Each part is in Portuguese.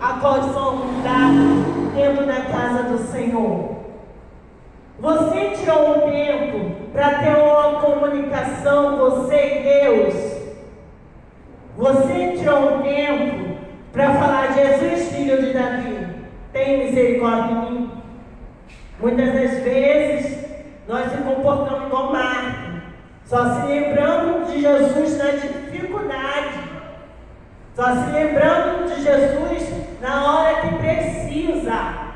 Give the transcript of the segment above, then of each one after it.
a qual somos dados dentro da casa do Senhor. Você tirou um tempo para ter uma comunicação, você e Deus. Você tirou um tempo para falar: Jesus, filho de Davi, tem misericórdia de mim. Muitas das vezes nós se comportamos igual Marta, só se lembrando de Jesus na dificuldade, só se lembrando de Jesus na hora que precisa.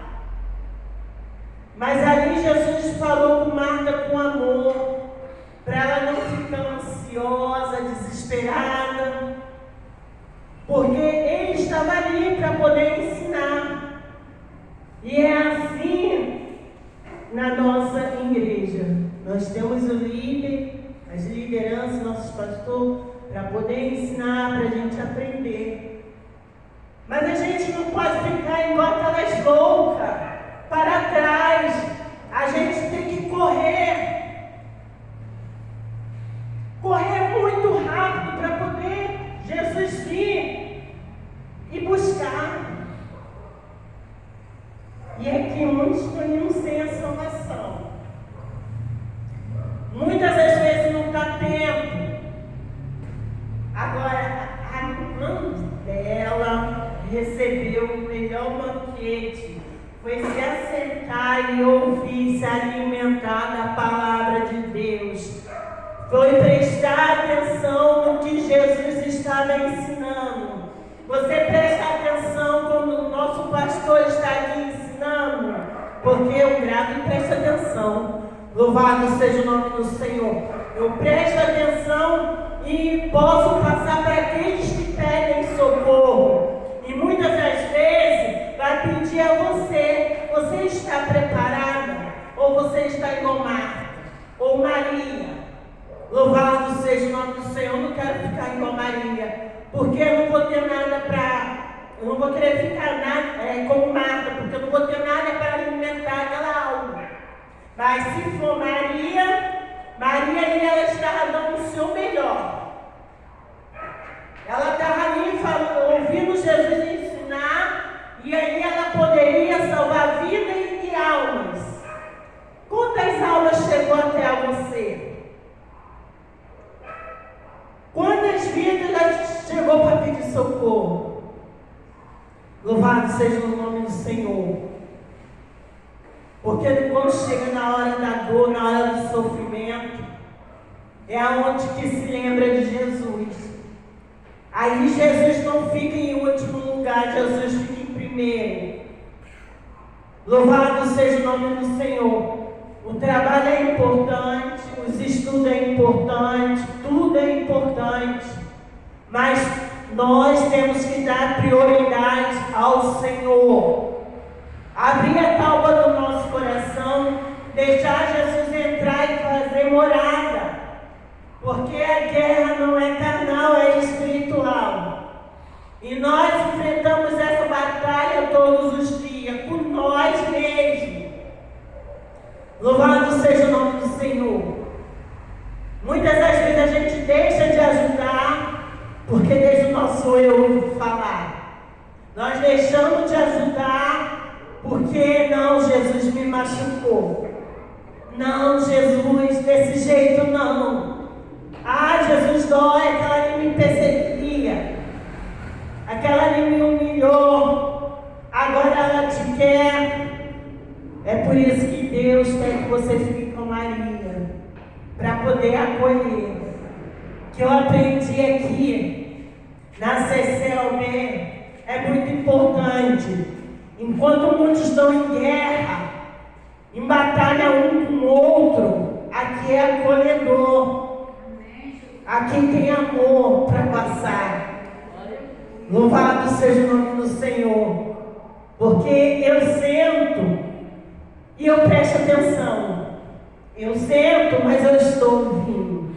Mas ali Jesus falou com Marta com amor, para ela não ficar ansiosa, desesperada, porque Ele estava ali para poder ensinar. E é assim na nossa igreja. Nós temos o líder, as lideranças, nossos pastores, para poder ensinar, para a gente aprender. Mas a gente não pode ficar igual aquelas loucas, para trás. A gente tem que correr muito rápido para poder Jesus vir e buscar. E é que muitos caminham sem a salvação. Muitas das vezes não dá tempo. Agora, a irmã dela recebeu o melhor banquete. Foi se assentar e ouvir, se alimentar da palavra de Deus. Foi prestar atenção no que Jesus estava ensinando. Você presta atenção quando o nosso pastor está aqui ensinando, porque eu gravo e presto atenção. Louvado seja o nome do Senhor. Eu presto atenção e posso passar para aqueles que pedem socorro. E muitas das vezes vai pedir a você: você está preparada? Ou você está igual Marta ou Maria? Louvado seja o nome do Senhor. Eu não quero ficar igual Maria, porque eu não vou ter nada eu não vou querer ficar como Marta, porque eu não vou ter nada para alimentar aquela alma. Mas se for Maria ali ela estava dando o seu melhor. Ela estava ali ouvindo Jesus ensinar, e aí ela poderia salvar vida e almas. Quantas almas chegou até você? Quantas vidas ela chegou para pedir socorro? Louvado seja o nome do Senhor. Porque quando chega na hora da dor, na hora do sofrimento, é aonde que se lembra de Jesus. Aí Jesus não fica em último lugar, Jesus fica em primeiro. Louvado seja o nome do Senhor. O trabalho é importante, os estudos é importante, tudo é importante, mas nós temos que dar prioridade ao Senhor. Abrir a tábua do nosso coração, deixar Jesus entrar e fazer morada, porque a guerra não é carnal, é espiritual. E nós enfrentamos essa batalha todos os dias, por nós mesmos. Louvado seja o nome do Senhor. Muitas das vezes a gente deixa de ajudar, porque deixa o nosso eu falar. Nós deixamos de ajudar, porque não, Jesus me machucou. Não, Jesus, desse jeito não. Ah, Jesus dói, aquela ali me perseguia, aquela ali me humilhou, agora ela te quer. É por isso que Deus quer que você fique com Maria, para poder acolher. Que eu aprendi aqui na CCLB, é muito importante. Enquanto muitos estão em guerra, em batalha um com o outro, aqui é acolhedor. Aqui tem amor para passar. Louvado seja o nome do Senhor. Porque eu sento e eu presto atenção. Eu sento, mas eu estou ouvindo.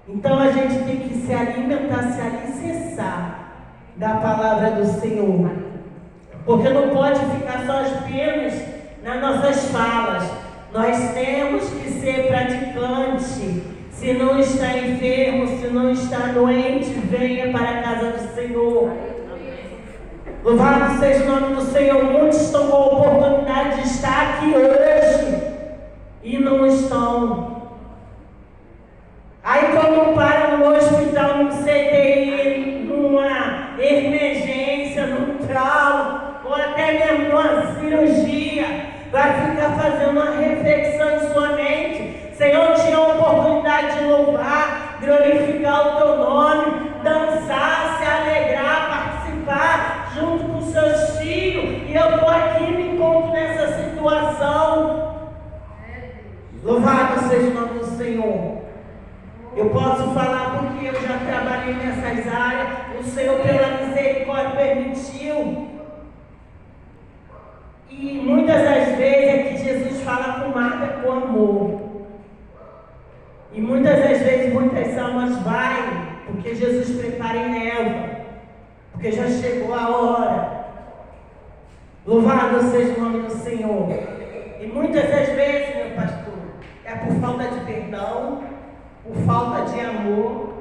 Então a gente tem que se alimentar, se alicerçar da palavra do Senhor. Porque não pode ficar só apenas nas nossas falas. Nós temos que ser praticantes. Se não está enfermo, se não está doente, venha para a casa do Senhor. Louvado seja o nome do Senhor. Muitos estão com a oportunidade de estar aqui hoje e não estão. Aí quando para no hospital, num CTI, numa emergência, num trauma, ou até mesmo numa cirurgia, vai ficar fazendo uma reflexão em sua mente. Senhor, tinha a oportunidade de louvar, glorificar o teu nome, dançar, se alegrar, participar junto com seus filhos, e eu estou aqui e me encontro nessa situação. Louvado seja o nome do Senhor. Eu posso falar porque eu já trabalhei nessas áreas, o Senhor pela misericórdia permitiu. E muitas das vezes é que Jesus fala com Marta com amor. E muitas das vezes muitas almas vai porque Jesus prepara e leva, porque já chegou a hora. Louvado seja o nome do Senhor. E muitas das vezes, meu pastor, é por falta de perdão, por falta de amor.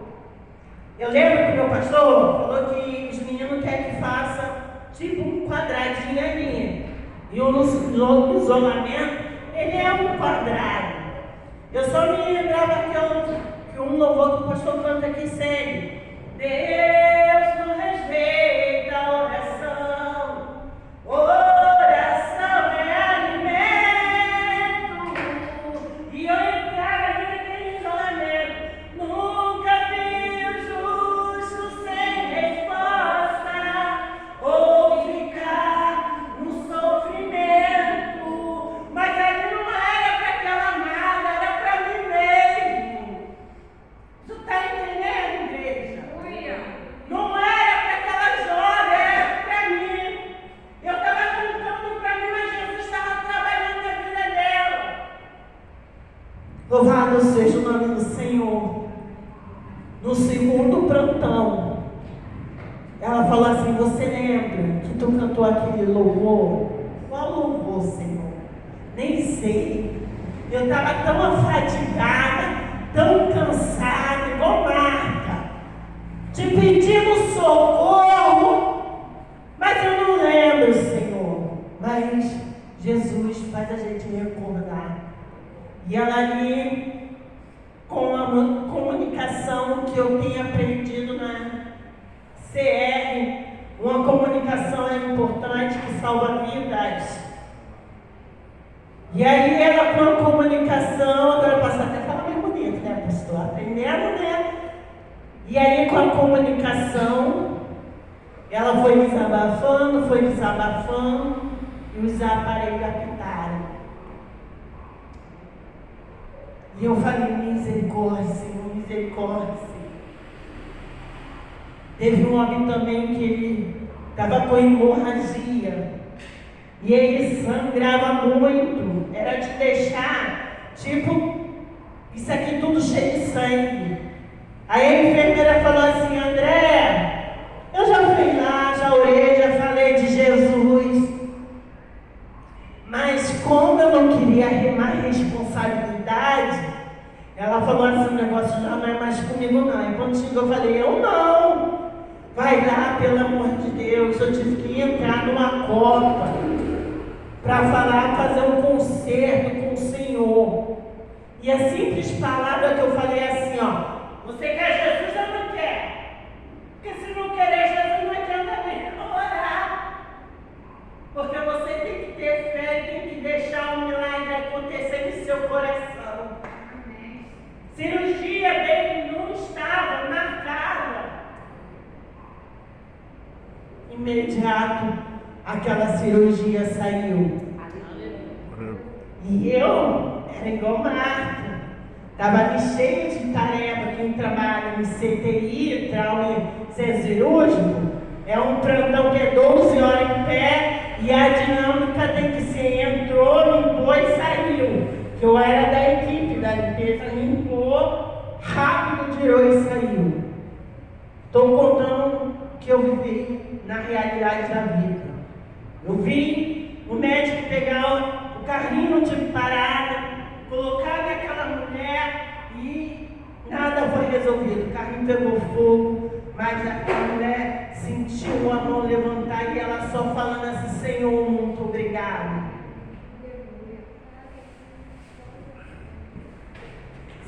Eu lembro que meu pastor falou que os meninos querem que faça tipo um quadradinho ali. E o isolamento, ele é um quadrado. Eu só me lembrava que um louvor que o pastor canta aqui sempre. Deus não respeita a oração. Oração é alimento. E eu entrava ali naquele isolamento. Nunca vi o justo sem resposta, ou ficar no sofrimento. Mas ali não era para aquela amada, era para mim mesmo. Tu está entendendo, igreja? Não era para aquela jovem, era para mim. Eu estava cantando para mim, mas Jesus estava trabalhando na vida dela. Louvado seja o nome do Senhor. No segundo plantão, ela falou assim: você lembra que tu cantou aquele louvor? Qual louvor, Senhor? Nem sei. Eu estava tão afadigada, tão cansada, igual Marta, te pedindo socorro, mas eu não lembro, Senhor. Mas Jesus faz a gente recordar. E ela ali, com a comunicação que eu tenho aprendido na CR, uma comunicação é importante que salva vidas. E aí ela com a comunicação, agora posso até falar bem bonito, né, pastor? Aprendendo, né? E aí com a comunicação, ela foi desabafando, e os aparelhos apitaram. E eu falei: misericórdia, Senhor, misericórdia, Senhor. Teve um homem também que ele estava com hemorragia. E ele sangrava muito. Era de deixar, tipo, isso aqui tudo cheio de sangue. Aí a enfermeira falou assim: André, eu já fui lá, já orei, já falei de Jesus. Mas como eu não queria remar responsabilidade, ela falou assim: o negócio já não é mais comigo não. E quando chegou eu falei: eu não. Vai lá, pelo amor de Deus. Eu tive que entrar numa copa para fazer um concerto com o Senhor. E a simples palavra que eu falei é assim: ó, você quer Jesus ou não quer? Porque se não querer Jesus, não adianta nem orar. Porque você tem que ter fé, tem que deixar o milagre acontecer em seu coração. Cirurgia dele não estava marcada. Imediato, aquela cirurgia saiu. E eu era igual Marta. Estava ali cheio de tarefa. Quem trabalha em CTI, trauma cirúrgico, é um plantão que é 12 horas em pé, e a dinâmica tem que ser: entrou, limpou e saiu. Que eu era da equipe da limpeza, limpou, rápido, tirou e saiu. Estou contando que eu vivi na realidade da vida. Eu vi o médico pegar o carrinho de parada, colocar naquela mulher e nada foi resolvido. O carrinho pegou fogo, mas aquela mulher sentiu a mão levantar e ela só falando assim: Senhor, muito obrigado.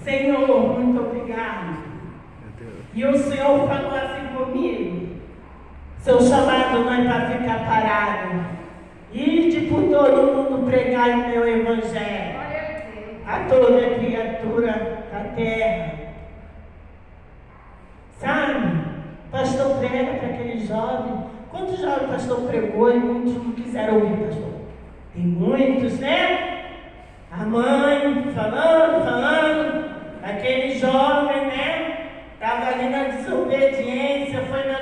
Senhor, muito obrigado. E o Senhor falou assim comigo: seu chamado não é para ficar parado. Ide por todo mundo pregar o meu evangelho a toda criatura da terra. Sabe? Pastor prega para aquele jovem. Quantos jovens o pastor pregou e muitos não quiseram ouvir, pastor? Tem muitos, né? A mãe falando. Aquele jovem, né? Estava ali na desobediência, foi na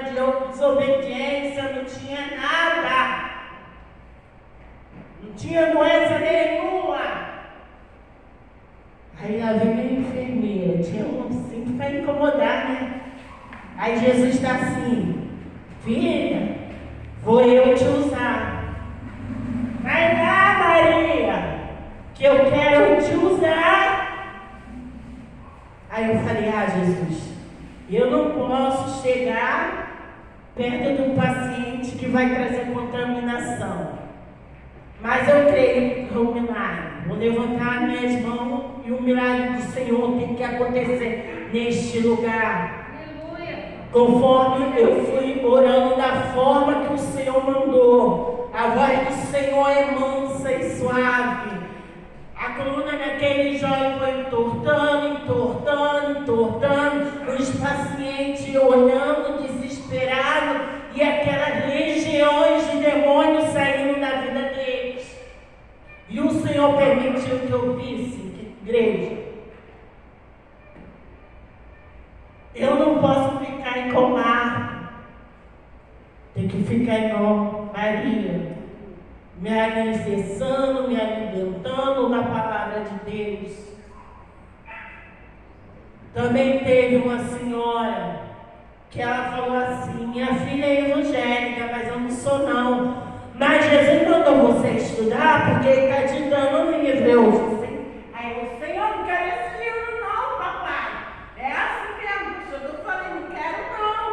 desobediência, não tinha nada. Não tinha doença nenhuma. Aí lá vem a enfermeira, tinha um cinto para incomodar, né? Aí Jesus está assim: filha, vou eu te usar. Vai lá, Maria, que eu quero te usar. Aí eu falei: Jesus, eu não posso chegar perto de um paciente que vai trazer contaminação. Mas eu creio no milagre. Vou levantar minhas mãos e o milagre do Senhor tem que acontecer neste lugar. Conforme eu fui orando da forma que o Senhor mandou. A voz do Senhor é mansa e suave. A coluna daquele jovem foi entortando. Os pacientes olhando, desesperados, e aquelas legiões de demônios saindo da vida deles. E o Senhor permitiu que eu visse, igreja, eu não posso ficar em comar, tem que ficar em Maria, me alicerçando, me alimentando na palavra de Deus. Também teve uma senhora que ela falou assim: minha filha é evangélica, mas eu não sou não. Mas Jesus mandou você estudar porque Ele está te dando um livro. Aí eu: Senhor, não quero esse livro não, papai. É assim mesmo, eu falei: não quero não.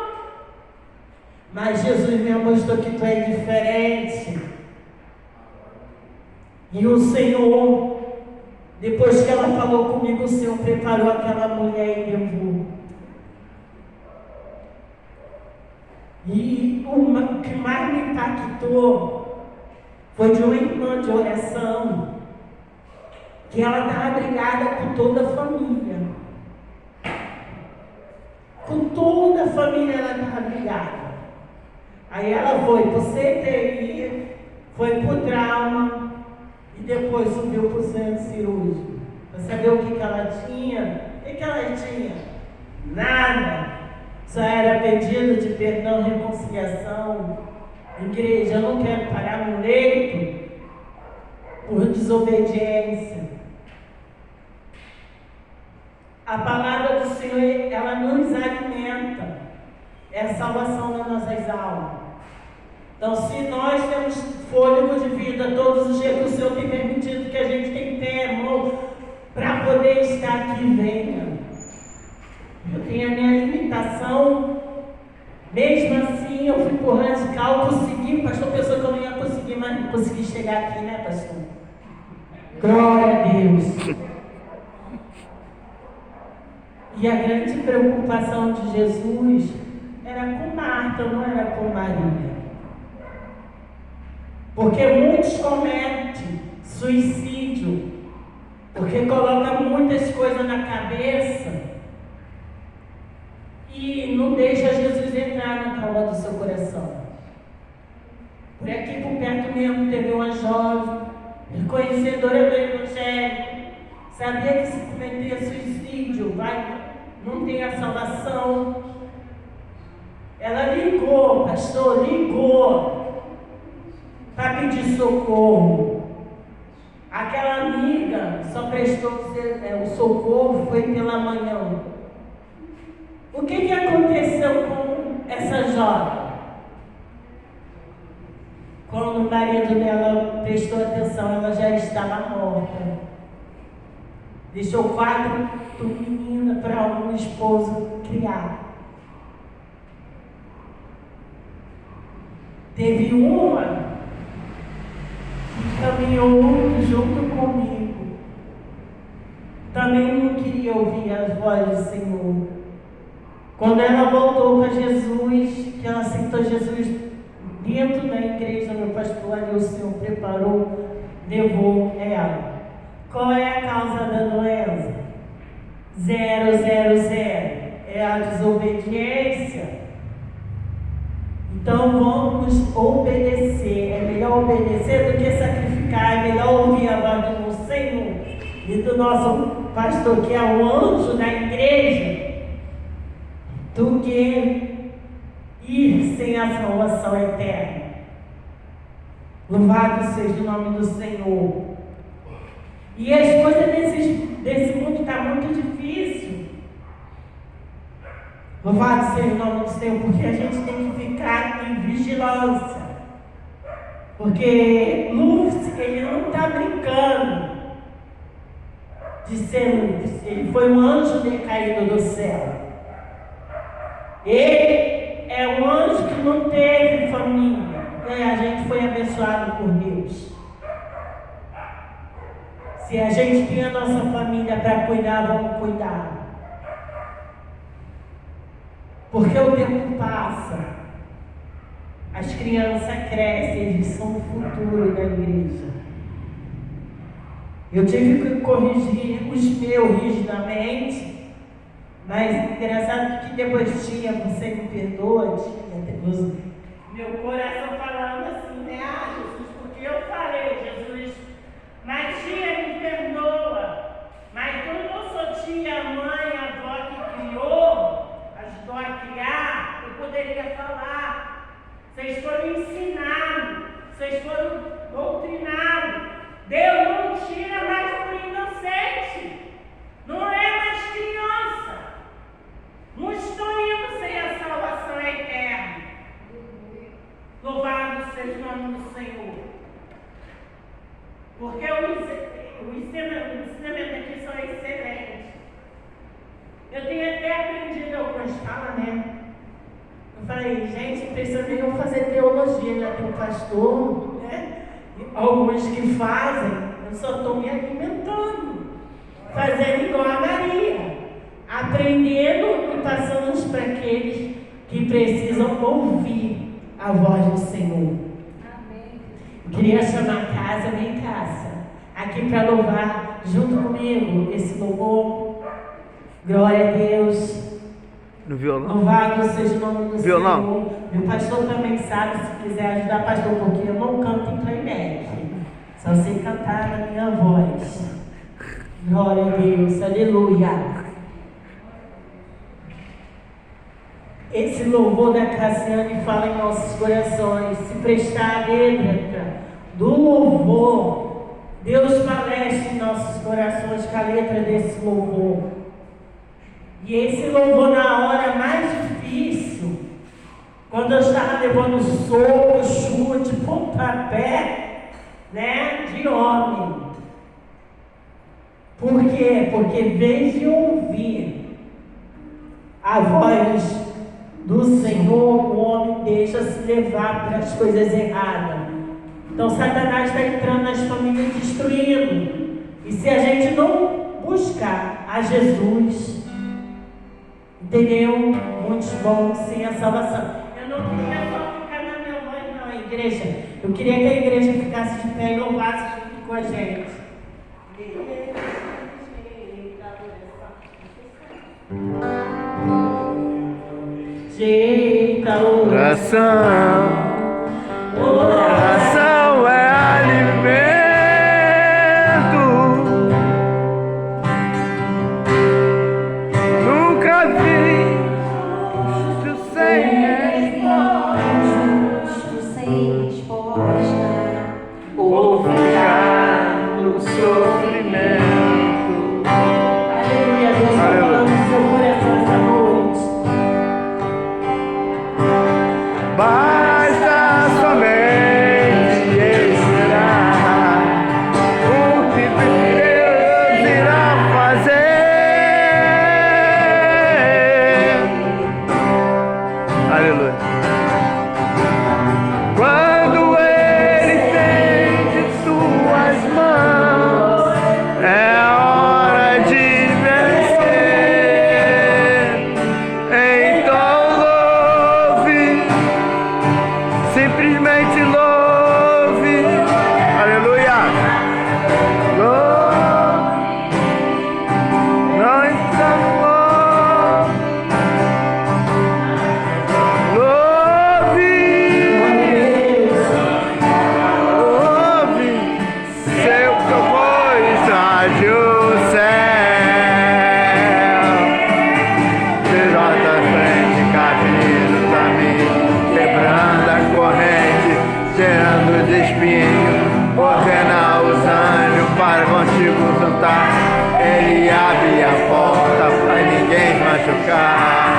Mas Jesus me mostrou que tu é diferente. E o Senhor, depois que ela falou comigo, o Senhor preparou aquela mulher e levou. E o que mais me impactou foi de uma irmã de oração, que ela estava brigada com toda a família. Com toda a família ela estava brigada. Aí ela foi para o CTI, foi para o trauma e depois subiu para o centro cirúrgico. Para saber o que ela tinha? O que ela tinha? Nada. Só era pedido de perdão e reconciliação. Igreja, eu não quero parar no leito por desobediência. A palavra do Senhor, ela nos alimenta. É a salvação das nossas almas. Então, se nós temos fôlego de vida todos os dias que o Senhor tem permitido que a gente tem pé, mão, para poder estar aqui, venha. Eu tenho a minha limitação, mesmo assim eu fui por radical, consegui. O pastor pensou que eu não ia conseguir, mas não consegui chegar aqui, né, pastor? Glória a Deus. E a grande preocupação de Jesus era com Marta, não era com Maria. Porque muitos cometem suicídio, porque colocam muitas coisas na cabeça e não deixa Jesus entrar na calma do seu coração. Por aqui por perto mesmo teve uma jovem, conhecedora do Evangelho, sabia que se cometer suicídio não tem a salvação. Ela ligou, pastor, para pedir socorro. Aquela amiga só prestou o socorro, foi pela manhã. O que aconteceu com essa jovem? Quando o marido dela prestou atenção, ela já estava morta. Deixou 4 meninas para um esposo criar. Teve uma que caminhou junto comigo. Também não queria ouvir a voz do Senhor. Quando ela voltou para Jesus, que ela aceitou Jesus dentro da igreja, meu pastor ali, o Senhor preparou, levou ela. Qual é a causa da doença? 000. É a desobediência. Então vamos obedecer. É melhor obedecer do que sacrificar. É melhor ouvir a voz do Senhor e do nosso pastor, que é o anjo da igreja, do que ir sem a salvação eterna. Louvado seja o nome do Senhor. E as coisas desse mundo estão muito difíceis. Louvado seja o nome do Senhor, porque a gente tem que ficar em vigilância. Porque Lúcifer, ele não está brincando de ser Lúcifer. Ele foi um anjo decaído do céu. Ele é um anjo que não teve família. E a gente foi abençoado por Deus. Se a gente tem a nossa família para cuidar, vamos cuidar. Porque o tempo passa, as crianças crescem, eles são o futuro da igreja. Eu tive que corrigir os meus rigidamente, mas engraçado que depois tinha, você me perdoa, tinha meu coração falando assim, né? Ah, Jesus, porque eu falei, Jesus, mas tia, me perdoa, mas quando eu sou tia, mãe, avó que criou, ajudou a criar, eu poderia falar. Vocês foram ensinados, vocês foram doutrinados. Deus não tira mais por inocente, não é mais criança. Não estou indo sem a salvação eterna. Louvado seja o nome do Senhor. Porque o ensinamento aqui são excelentes. Eu tenho até aprendido algumas falas, né? Eu falei, gente, não precisa nem eu fazer teologia, já tem um pastor, né? Alguns que fazem, eu só estou me alimentando, fazendo igual a Maria, aprendendo e passando para aqueles que precisam ouvir a voz do Senhor. Amém. Eu queria chamar a casa, vem casa, aqui para louvar junto comigo esse louvor. Glória a Deus. No violão. Louvado seja o nome do violão. Senhor. Meu pastor também sabe, se quiser ajudar, pastor, porque eu não canto em playback. Só sei cantar na minha voz. Glória a Deus, aleluia. Esse louvor da Cassiane fala em nossos corações. Se prestar a letra do louvor, Deus palestra em nossos corações com a letra desse louvor. E esse louvor na hora mais difícil, quando eu estava levando soco, chute, pontapé, né, de homem. Por quê? Porque em vez de ouvir a voz do Senhor, o homem deixa se levar para as coisas erradas. Então Satanás está entrando nas famílias destruindo. E se a gente não buscar a Jesus, entendeu? Muitos vão sem a salvação. Eu não queria só ficar na minha voz, não, igreja. Eu queria que a igreja ficasse de pé e louvasse junto com a gente. Jeita oração. Oração é alimento. Nunca vi justo sem resposta, ou ficar no sofrimento. Aleluia, Deus falando no seu coração essa noite. Basta simplesmente louve. Aleluia. Louve. Não está louve. Louve seu favor está do céu. Derrota a frente, caminho do caminho, quebrando a corrente, tirando os espinhos, ordena os anjos para contigo juntar. Ele abre a porta para ninguém machucar.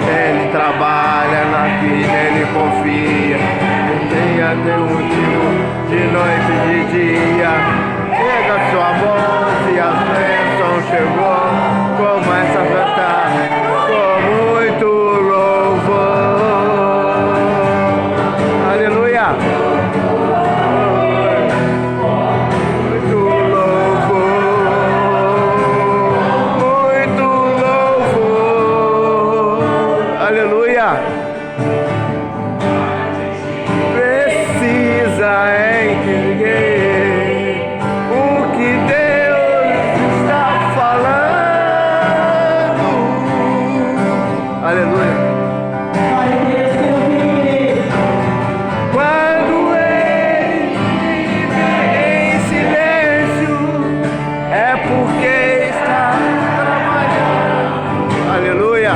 Ele trabalha na vida, ele confia. Tem até um motivo de noite e de dia. Pega sua voz e a bênção chegou. Começa a cantar com muito louvor. Aleluia. Muito louvor. Muito louvor. Aleluia. Precisa entender o que Deus está falando. Aleluia. Quando ele vive em silêncio, é porque está trabalhando. Aleluia.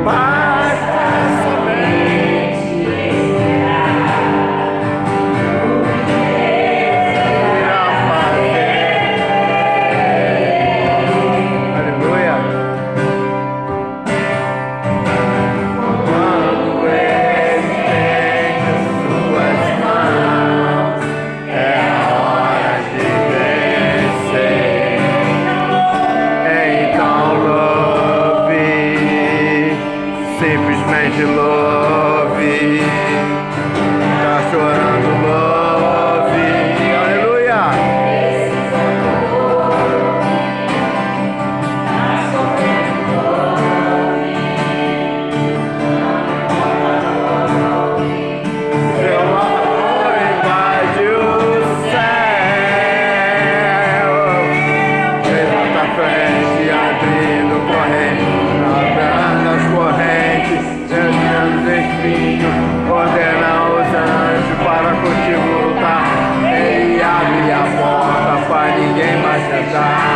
Basta somente esperar o que Deus irá fazer. Aleluia. Quando Ele estende suas mãos, é a hora de vencer. Então louve, simplesmente louve. Tá chorando, louve. Aleluia. Seu amor invade o céu. Ele tá frente, abrindo corrente, abrindo as correntes, desviando os espinhos, ordena os anjos para contigo lutar. Ele abre a porta para ninguém mais entrar.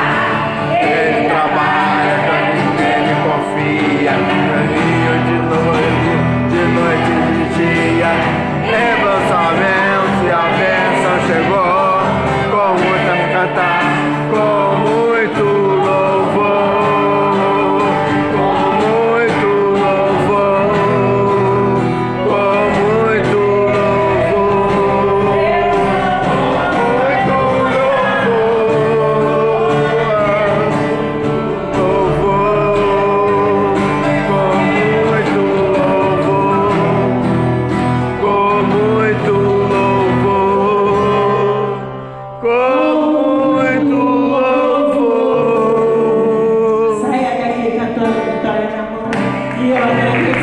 Ele trabalha, caminho, ele confia, caminho de noite e de dia. Relançamento e a bênção chegou, com muita cantar, com muito louvor, com muito louvor, com muito louvor, muito Saia daqui cantando vitória na mão. E eu acredito.